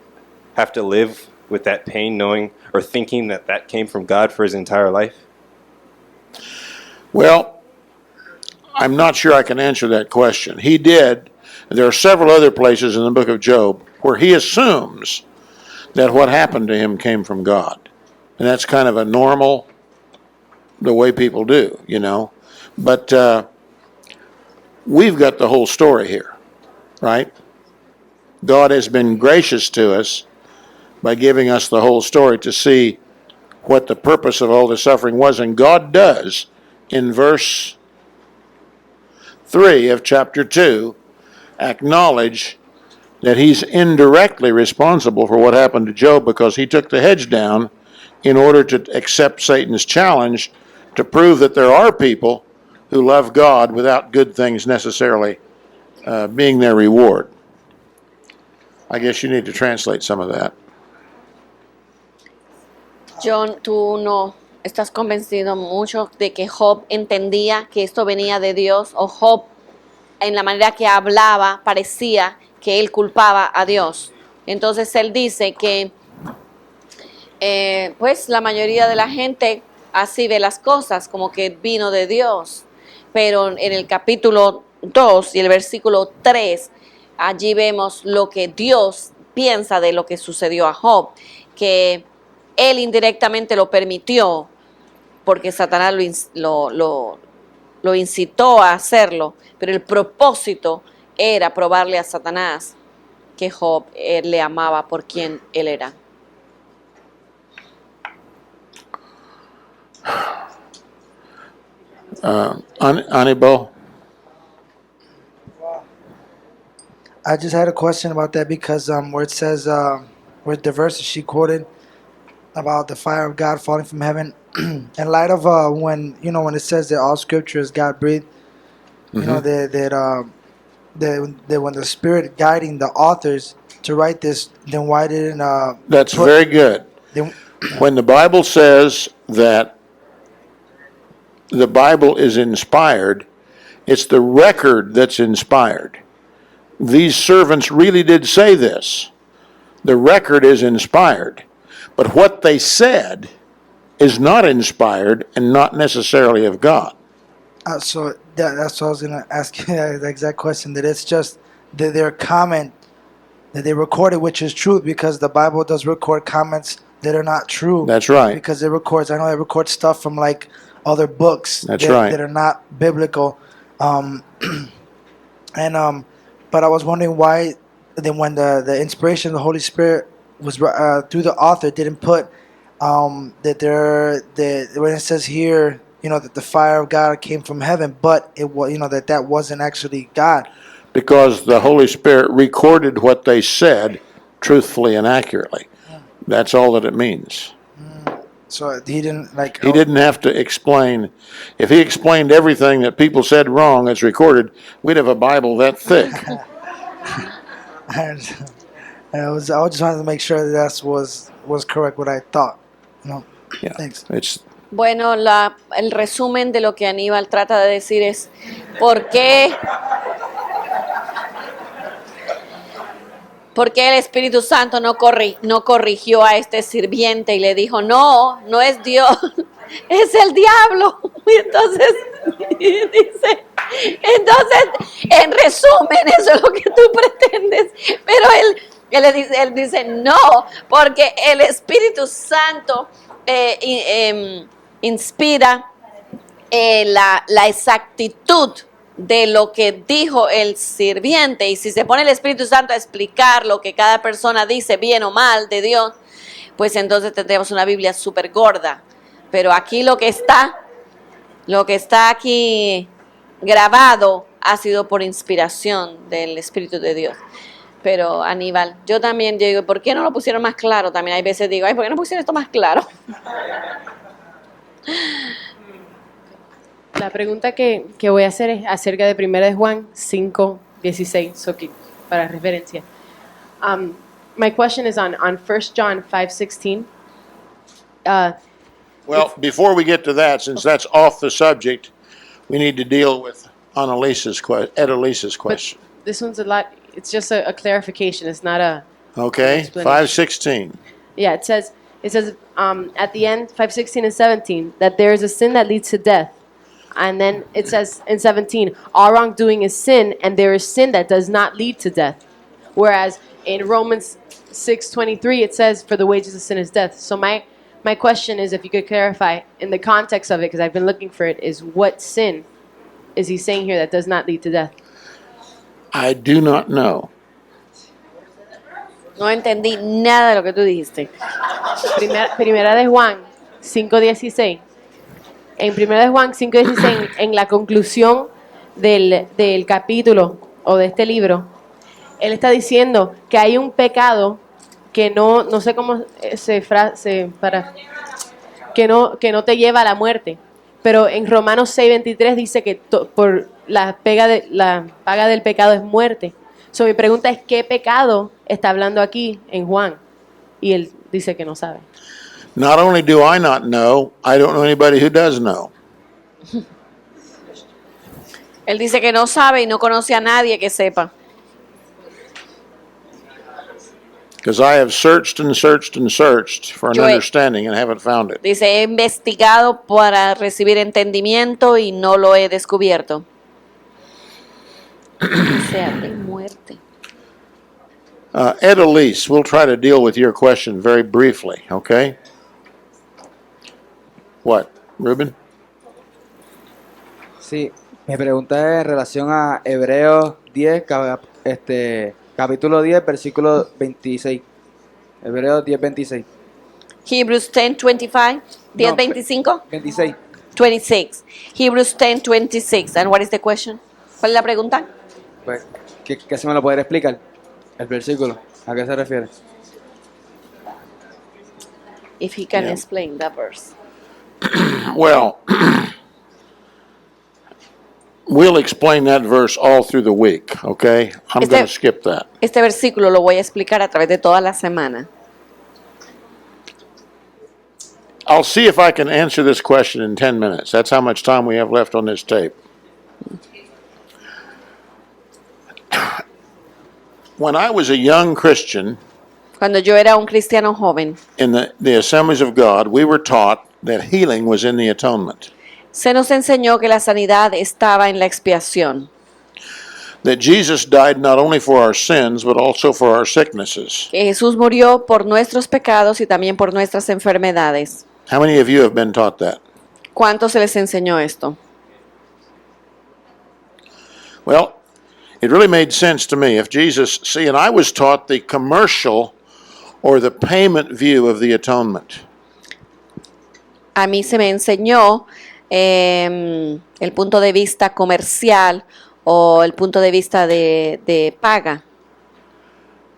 have to live with that pain knowing or thinking that came from God for his entire life? Well, I'm not sure I can answer that question. He did. There are several other places in the book of Job where he assumes that what happened to him came from God. And that's kind of a normal, the way people do, But we've got the whole story here, right? God has been gracious to us by giving us the whole story to see what the purpose of all the suffering was. And God does, in verse 3 of chapter 2, acknowledge that he's indirectly responsible for what happened to Job because he took the hedge down in order to accept Satan's challenge to prove that there are people who love God without good things necessarily being their reward. I guess you need to translate some of that. John, tú no estás convencido mucho de que Job entendía que esto venía de Dios, o Job, en la manera que hablaba, parecía que él culpaba a Dios. Entonces él dice que pues la mayoría de la gente así ve las cosas, como que vino de Dios. Pero en el capítulo 2 y el versículo 3, allí vemos lo que Dios piensa de lo que sucedió a Job, que él indirectamente lo permitió porque Satanás lo incitó a hacerlo, pero el propósito era probarle a Satanás que Job le amaba por quien él era. Anibal? I just had a question about that because where it says where the verse she quoted about the fire of God falling from heaven, in light of when when it says that all scripture is God breathed, you know that when the Spirit guiding the authors to write this, then why didn't That's put- very good. then, When the Bible says that the Bible is inspired, it's the record that's inspired. These servants really did say this. The record is inspired. But what they said is not inspired and not necessarily of God. so that's what I was gonna ask you the exact question. That it's just that their comment that they recorded, which is true, because the Bible does record comments that are not true. That's right. Because it records. I know it records stuff from like other books That's that, right. that are not biblical. But I was wondering why then when the inspiration of the Holy Spirit was through the author didn't put that when it says here that the fire of God came from heaven, but it was that wasn't actually God. Because the Holy Spirit recorded what they said truthfully and accurately. That's all that it means. So he didn't like. He didn't have to explain. If he explained everything that people said wrong that's recorded, we'd have a Bible that thick. I just wanted to make sure that was correct what I thought. Yeah. Thanks. It's Bueno, el resumen de lo que Aníbal trata de decir es ¿por qué el Espíritu Santo no corrigió a este sirviente y le dijo, no es Dios, es el diablo? Y entonces dice, en resumen, eso es lo que tú pretendes. Pero él dice, no, porque el Espíritu Santo inspira la exactitud de lo que dijo el sirviente, y si se pone el Espíritu Santo a explicar lo que cada persona dice bien o mal de Dios, pues entonces tendremos una Biblia súper gorda. Pero aquí lo que está aquí grabado ha sido por inspiración del Espíritu de Dios. Pero Aníbal, yo digo, ¿por qué no lo pusieron más claro? También hay veces digo, ¿por qué no pusieron esto más claro? La pregunta que voy a hacer es acerca de 1 de Juan 5:16, para referencia. My question is on 1 John 5:16. well, before we get to that, since that's off the subject, we need to deal with Annalisa's question. This one's a lot. It's just a clarification. It's not a. Okay, explanation. 5:16. Yeah, it says at the end 5:16 and 17 that there is a sin that leads to death, and then it says in 17 all wrongdoing is sin, and there is sin that does not lead to death. Whereas in Romans 6:23 it says for the wages of sin is death. So my question is if you could clarify in the context of it, because I've been looking for it, is what sin is he saying here that does not lead to death? I do not know. No entendí nada de lo que tú dijiste. Primera de Juan 5:16. En Primera de Juan 5:16, en la conclusión del capítulo o de este libro, él está diciendo que hay un pecado que no sé cómo que no te lleva a la muerte. Pero en Romanos 6:23 dice que por la paga del pecado es muerte. So, mi pregunta es, ¿qué pecado está hablando aquí en Juan? Y él dice que no sabe. Not only do I not know, I don't know anybody who does know. Él dice que no sabe y no conoce a nadie que sepa. Because I have searched and searched and searched for an Yo he- understanding and haven't found it. Dice, he investigado para recibir entendimiento y no lo he descubierto. O sea, de muerte. Ed Elise, we'll try to deal with your question very briefly, okay? What, Ruben? Sí, mi pregunta es en relación a Hebreos 10, capítulo 10, versículo 26. Hebreos 10, 26. Hebrews 10:25, No, 10:25, 26. 26. Hebrews 10:26. And what is the question? ¿Cuál es la pregunta? Pues, ¿qué se me lo podría explicar? El versículo. ¿A qué se refiere? If he can Yeah. explain that verse. Well, we'll explain that verse all through the week, okay? I'm Este- going to skip that. Este versículo lo voy a explicar a través de toda la semana. I'll see if I can answer this question in 10 minutes. That's how much time we have left on this tape. When I was a young Christian Cuando yo era un cristiano joven, in the assemblies of God, we were taught that healing was in the atonement, se nos enseñó que la sanidad estaba en la expiación, that Jesus died not only for our sins, but also for our sicknesses. que Jesús murió por nuestros pecados y también por nuestras enfermedades. How many of you have been taught that? ¿Cuánto se les enseñó esto? Well, it really made sense to me. If Jesus, see, and I was taught the commercial or the payment view of the atonement. A mí se me enseñó el punto de vista comercial o el punto de vista de paga.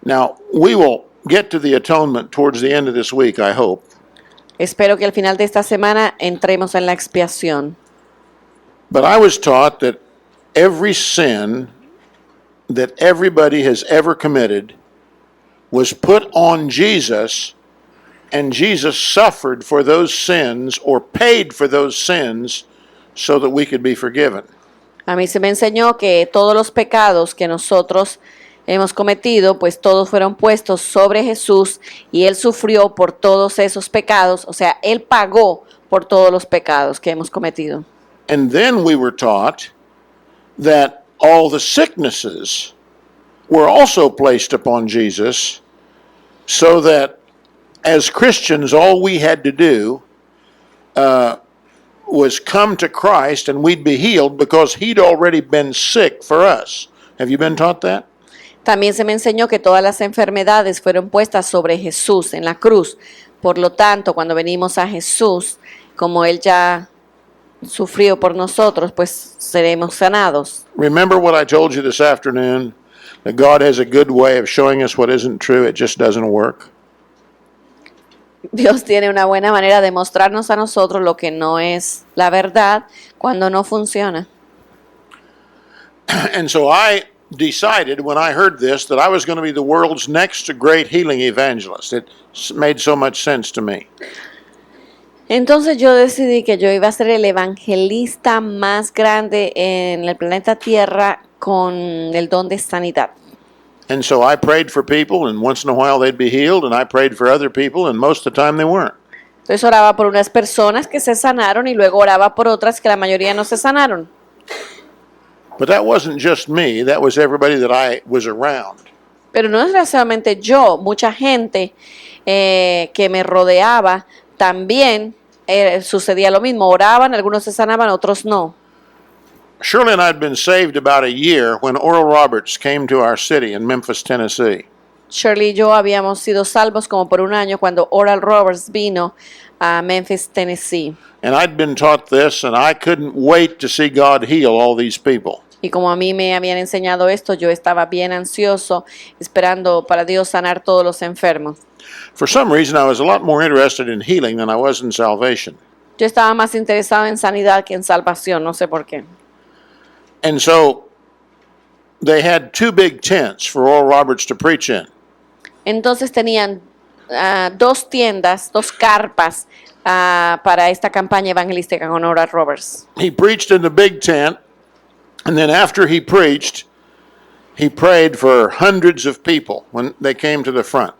Now, we will get to the atonement towards the end of this week, I hope. Espero que al final de esta semana entremos en la expiación. But I was taught that every sin that everybody has ever committed was put on Jesus, and Jesus suffered for those sins or paid for those sins so that we could be forgiven. A mí se me enseñó que todos los pecados que nosotros hemos cometido, pues todos fueron puestos sobre Jesús y Él sufrió por todos esos pecados, o sea, Él pagó por todos los pecados que hemos cometido. And then we were taught that all the sicknesses were also placed upon Jesus, so that as Christians, all we had to do was come to Christ and we'd be healed because He'd already been sick for us. Have you been taught that? También se me enseñó que todas las enfermedades fueron puestas sobre Jesús en la cruz. Por lo tanto, cuando venimos a Jesús, como Él ya sufrió por nosotros, pues seremos sanados. Remember what I told you this afternoon? That God has a good way of showing us what isn't true, it just doesn't work. Dios tiene una buena manera de mostrarnos a nosotros lo que no es la verdad cuando no funciona. And so I decided when I heard this that I was going to be the world's next great healing evangelist. It made so much sense to me. Entonces yo decidí que yo iba a ser el evangelista más grande en el planeta Tierra con el don de sanidad. And so I prayed for people, and once in a while they'd be healed, and I prayed for other people, and most of the time they weren't. Entonces oraba por unas personas que se sanaron y luego oraba por otras que la mayoría no se sanaron. But that wasn't just me, that was everybody that I was around. Pero no desgraciadamente yo, mucha gente que me rodeaba también sucedía lo mismo. Oraban, algunos se sanaban, otros no. Shirley and I had been saved about a year when Oral Roberts came to our city in Memphis, Tennessee. Shirley y yo habíamos sido salvos como por un año cuando Oral Roberts vino a Memphis, Tennessee. And I'd been taught this, and I couldn't wait to see God heal all these people. Y como a mí me habían enseñado esto, yo estaba bien ansioso, esperando para Dios sanar todos los enfermos. For some reason, I was a lot more interested in healing than I was in salvation. Yo estaba más interesado en sanidad que en salvación, no sé por qué. And so they had two big tents for Oral Roberts to preach in. Entonces tenían dos tiendas, dos carpas para esta campaña evangelística con Oral Roberts. He preached in the big tent, and then after he preached, he prayed for hundreds of people when they came to the front.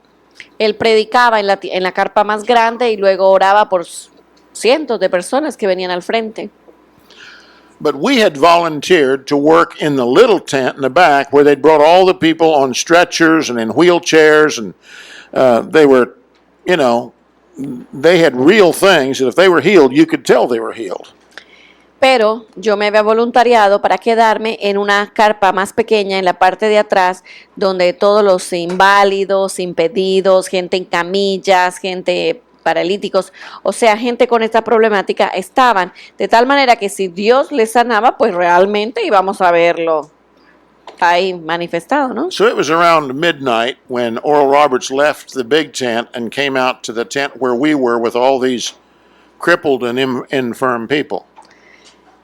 Él predicaba en la carpa más grande y luego oraba por cientos de personas que venían al frente. But we had volunteered to work in the little tent in the back where they'd brought all the people on stretchers and in wheelchairs, and they were, they had real things, and if they were healed, you could tell they were healed. Pero yo me había voluntariado para quedarme en una carpa más pequeña en la parte de atrás, donde todos los inválidos, impedidos, gente en camillas, gente paralíticos, o sea, gente con esta problemática estaban, de tal manera que si Dios les sanaba, pues realmente íbamos a verlo ahí manifestado, ¿no? So it was around midnight when Oral Roberts left the big tent and came out to the tent where we were with all these crippled and infirm people.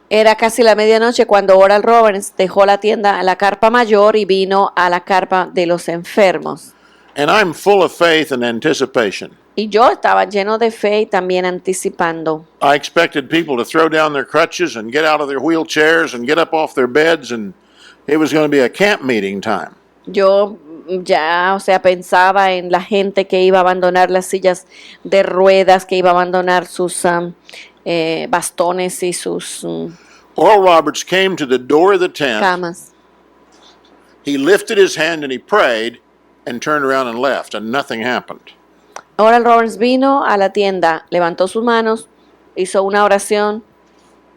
Era casi la medianoche cuando Oral Roberts dejó la tienda a la carpa mayor y vino a la carpa de los enfermos. And I'm full of faith and anticipation. Y yo estaba lleno de fe y también anticipando. I expected people to throw down their crutches and get out of their wheelchairs and get up off their beds, and it was going to be a camp meeting time. Yo ya, o sea, pensaba en la gente que iba a abandonar las sillas de ruedas, que iba a abandonar sus bastones y sus Oral Roberts came to the door of the tent. camas. He lifted his hand and he prayed and turned around and left, and nothing happened. Oral Roberts vino a la tienda, levantó sus manos, hizo una oración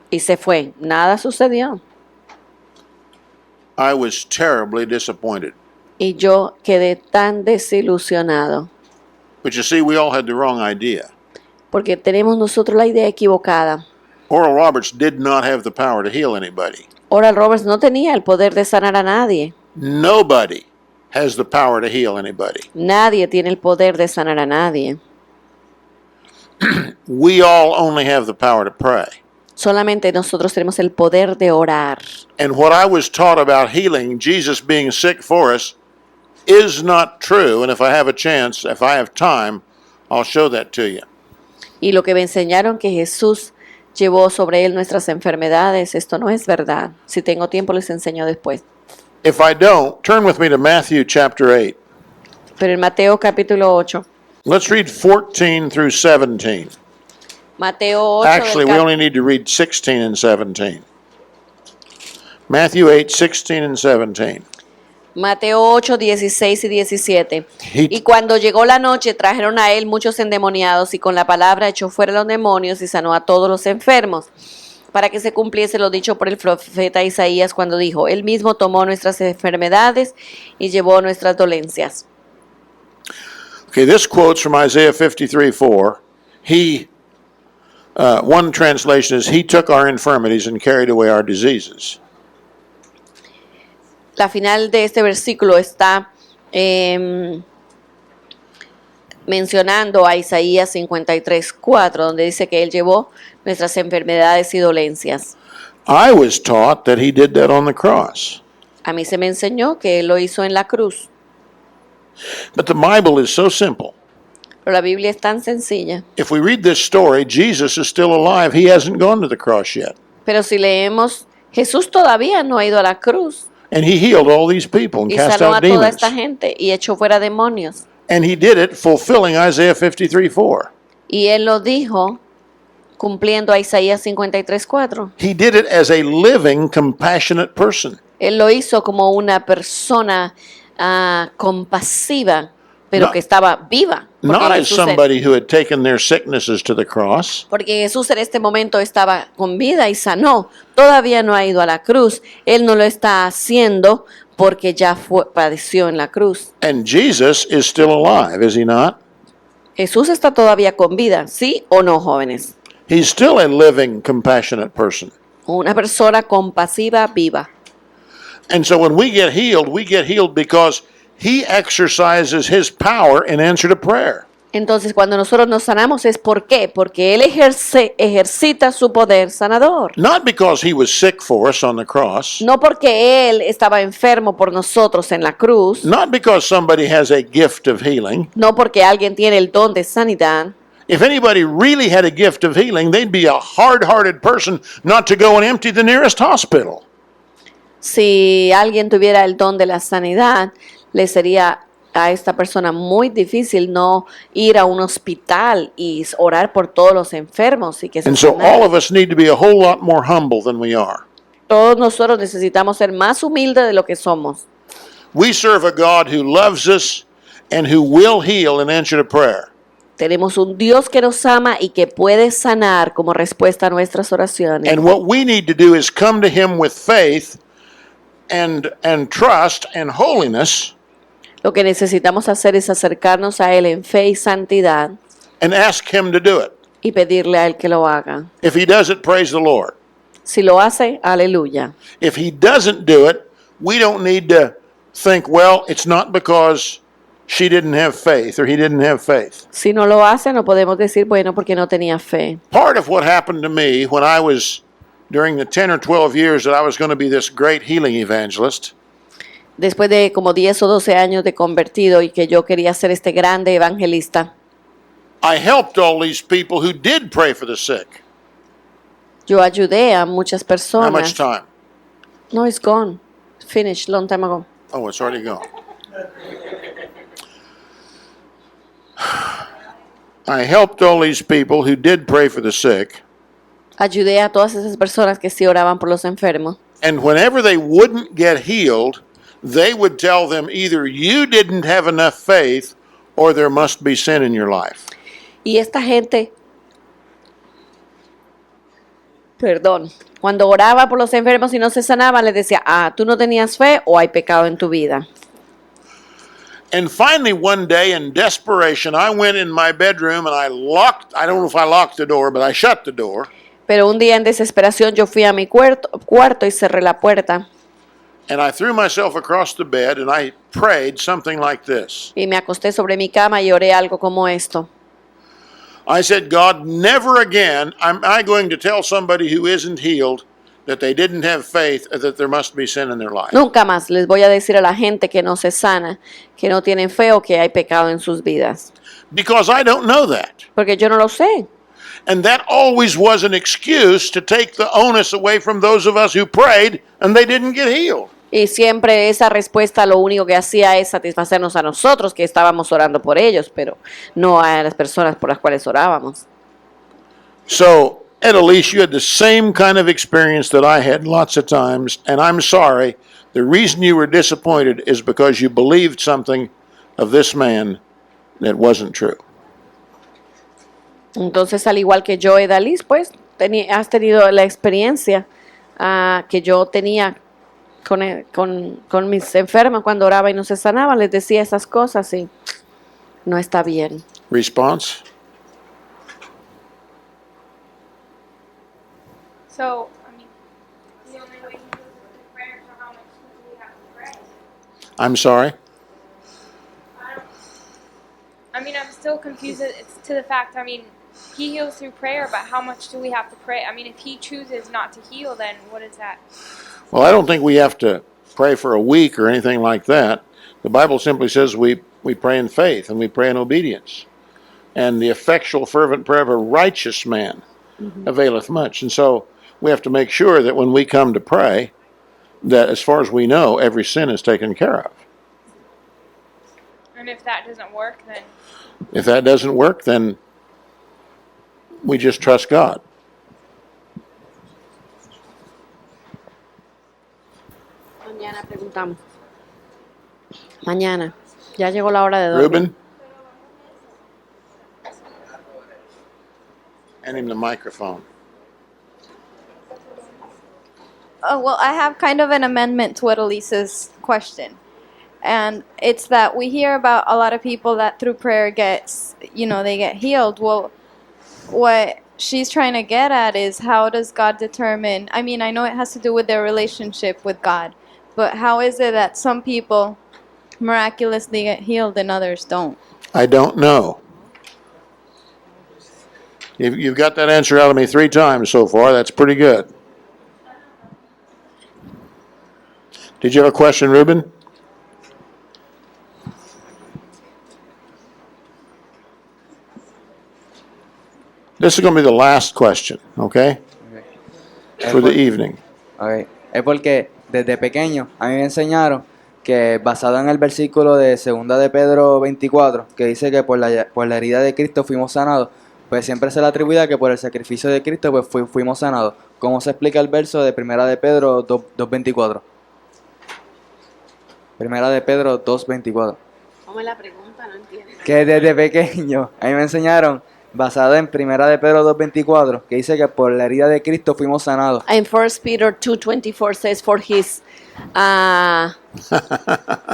y se fue. Nada sucedió. I was terribly disappointed. Y yo quedé tan desilusionado. But you see, we all had the wrong idea. Porque tenemos nosotros la idea equivocada. Oral Roberts did not have the power to heal anybody. Oral Roberts no tenía el poder de sanar a nadie. Nobody has the power to heal anybody. Nadie tiene el poder de sanar a nadie. We all only have the power to pray. Solamente nosotros tenemos el poder de orar. And what I was taught about healing, Jesus being sick for us, is not true. And if I have a chance, if I have time, I'll show that to you. Y lo que me enseñaron que Jesús llevó sobre él nuestras enfermedades, esto no es verdad. Si tengo tiempo les enseño después. If I don't, turn with me to Matthew chapter 8. Pero en Mateo capítulo 8. Let's read 14 through 17. Mateo 8 Actually, del we only need to read 16 and 17. Matthew 8, 16 and 17. Mateo 8, 16 y 17. He- Y cuando llegó la noche trajeron a él muchos endemoniados y con la palabra echó fuera los demonios y sanó a todos los enfermos, para que se cumpliese lo dicho por el profeta Isaías cuando dijo, él mismo tomó nuestras enfermedades y llevó nuestras dolencias. Okay, this quote's from Isaiah 53:4. One translation is, He took our infirmities and carried away our diseases. La final de este versículo está mencionando a Isaías 53:4, donde dice que él llevó nuestras enfermedades y dolencias. I was taught that He did that on the cross. A mí se me enseñó que él lo hizo en la cruz, But the Bible is so simple. pero la Biblia es tan sencilla. If we read this story, Jesus is still alive. He hasn't gone to the cross yet. Pero si leemos, Jesús todavía no ha ido a la cruz And He healed all these people and y cast sanó a out toda demons. esta gente y echó fuera demonios. And He did it fulfilling Isaiah 53:4. Y él lo dijo cumpliendo a Isaías 53:4. He did it as a living, compassionate person. Él lo hizo como una persona compasiva, pero No- que estaba viva. Not as Jesús somebody who had taken their sicknesses to the cross. porque Jesús en este momento estaba con vida y sanó. Todavía no ha ido a la cruz. Él no lo está haciendo porque ya padeció en la cruz. And Jesus is still alive, is He not? Jesús está todavía con vida, ¿sí o no, jóvenes? He's still a living, compassionate person. Una persona compasiva, viva. And so when we get healed because He exercises His power in answer to prayer. Entonces, cuando nosotros nos sanamos, ¿es por qué? Porque Él ejercita su poder sanador. Not because He was sick for us on the cross. No porque Él estaba enfermo por nosotros en la cruz. Not because somebody has a gift of healing. No porque alguien tiene el don de sanidad. If anybody really had a gift of healing, they'd be a hard-hearted person not to go and empty the nearest hospital. Si alguien tuviera el don de la sanidad, le sería a esta persona muy difícil no ir a un hospital y orar por todos los enfermos y que se And so all sanaran. of us need to be a whole lot more humble than we are. Todos nosotros necesitamos ser más humildes de lo que somos. We serve a God who loves us and who will heal and answer to prayer. Tenemos un Dios que nos ama y que puede sanar como respuesta a nuestras oraciones. And what we need to do is come to him with faith and trust and holiness Lo que necesitamos hacer es acercarnos a Él en fe y santidad and ask him to do it. y pedirle a Él que lo haga. If he does it, praise the Lord. Si lo hace, aleluya. If he doesn't do it, we don't need to think, well, it's not because she didn't have faith or he didn't have faith. Si no lo hace, no podemos decir, bueno, porque no tenía fe. Part of what happened to me when I was, during the 10 or 12 years that I was going to be this great healing evangelist, Después de como 10 o 12 años de convertido y que yo quería ser este grande evangelista, I helped all these people who did pray for the sick. yo ayudé a muchas How much personas. time? No, it's gone. Finished long time ago. Oh, it's already gone. I helped all these people who did pray for the sick, Ayudé a todas esas personas que sí oraban por los enfermos. and whenever they wouldn't get healed, they would tell them either you didn't have enough faith or there must be sin in your life. Y esta gente, perdón, cuando oraba por los enfermos y no se sanaban, les decía, tú no tenías fe o hay pecado en tu vida. And finally, one day in desperation, I went in my bedroom and I don't know if I locked the door, but I shut the door. Pero un día en desesperación yo fui a mi cuarto y cerré la puerta And I threw myself across the bed and I prayed something like this. y me acosté sobre mi cama y oré algo como esto. I said, God, never again am I going to tell somebody who isn't healed that they didn't have faith, that there must be sin in their life. Nunca más les voy a decir a la gente que no se sana, que no tienen fe o que hay pecado en sus vidas. Because I don't know that. Porque yo no lo sé. And that always was an excuse to take the onus away from those of us who prayed and they didn't get healed. Y siempre esa respuesta lo único que hacía es satisfacernos a nosotros que estábamos orando por ellos, pero no a las personas por las cuales orábamos. So, Ed Elise, you had the same kind of experience that I had lots of times, and I'm sorry. The reason you were disappointed is because you believed something of this man that wasn't true. Entonces, al igual que yo, Edalis, pues has tenido la experiencia que yo tenía con mis enfermos cuando oraba y no se sanaban. Les decía esas cosas y no está bien. Response? So, I mean, the only way he does it is prayer, so how much do we have to pray? I'm sorry? I mean, I'm still confused it's to the fact, I mean, he heals through prayer, but how much do we have to pray? I mean, if he chooses not to heal, then what is that? Well, I don't think we have to pray for a week or anything like that. The Bible simply says we pray in faith and we pray in obedience. And the effectual, fervent prayer of a righteous man availeth much. And so we have to make sure that when we come to pray, that as far as we know, every sin is taken care of. And if that doesn't work, then If that doesn't work, then we just trust God. Mañana preguntamos. Mañana. Ya llegó la hora de dormir. Ruben? Hand him the microphone. Well, I have kind of an amendment to what Elisa's question. And it's that we hear about a lot of people that through prayer they get healed. Well, what she's trying to get at is how does God determine? I mean, I know it has to do with their relationship with God, but how is it that some people miraculously get healed and others don't? I don't know. You've got that answer out of me 3 times so far. That's pretty good. Did you have a question, Ruben? This is going to be the last question, okay? For the evening. Ok. Es porque desde pequeño a mí me enseñaron que basado en el versículo de 2 de Pedro 24, que dice que por la herida de Cristo fuimos sanados, pues siempre se le atribuye que por el sacrificio de Cristo pues fuimos sanados. ¿Cómo se explica el verso de 1 de Pedro 2.24? 1 de Pedro 2.24. ¿Cómo es la pregunta? No entiendo. Que desde pequeño a mí me enseñaron, basado en Primera de Pedro 2:24, que dice que por la herida de Cristo fuimos sanados. In 1 Peter 2:24 says, for his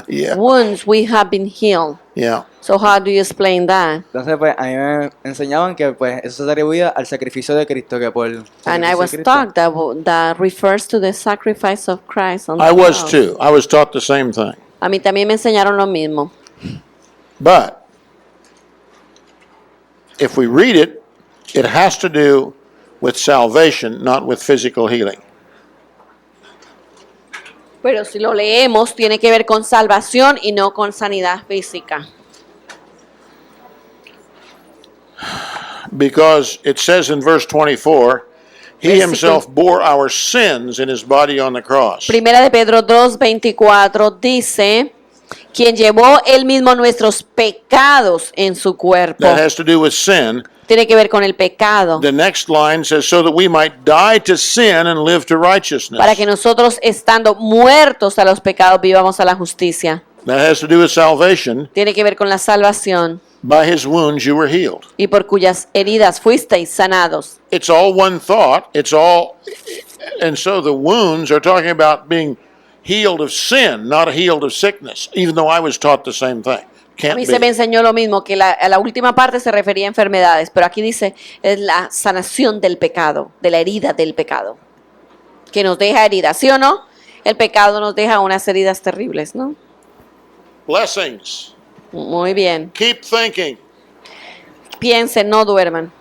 Yeah, wounds we have been healed. yeah. So how do you explain that? Entonces, pues, a mí me enseñaban que pues eso se atribuía al sacrificio de Cristo, que por el And sacrificio I de was Cristo- taught that refers to the sacrifice of Christ on the I was cross. too. I was taught the same thing. A mí también me enseñaron lo mismo. But if we read it, it has to do with salvation, not with physical healing. Pero si lo leemos, tiene que ver con salvación y no con sanidad física. Because it says in verse 24, he Versículo- himself bore our sins in his body on the cross. Primera de Pedro 2:24 dice, quien llevó él mismo nuestros pecados en su cuerpo. That has to do with sin. Tiene que ver con el pecado. The next line says, so that we might die to sin and live to righteousness. Para que nosotros, estando muertos a los pecados, vivamos a la justicia. That has to do with salvation. Tiene que ver con la salvación By his wounds you were healed. y por cuyas heridas fuisteis sanados. It's all one thought. It's all, and so the wounds are talking about being healed of sin, not healed of sickness, even though I was taught the same thing. A Can't mí se me be. enseñó lo mismo, que a la última parte se refería a enfermedades, pero aquí dice es la sanación del pecado, de la herida del pecado, que nos deja heridas, ¿sí o no? El pecado nos deja unas heridas terribles, ¿no? Blessings. Muy bien. Keep thinking. Piensen, no duerman.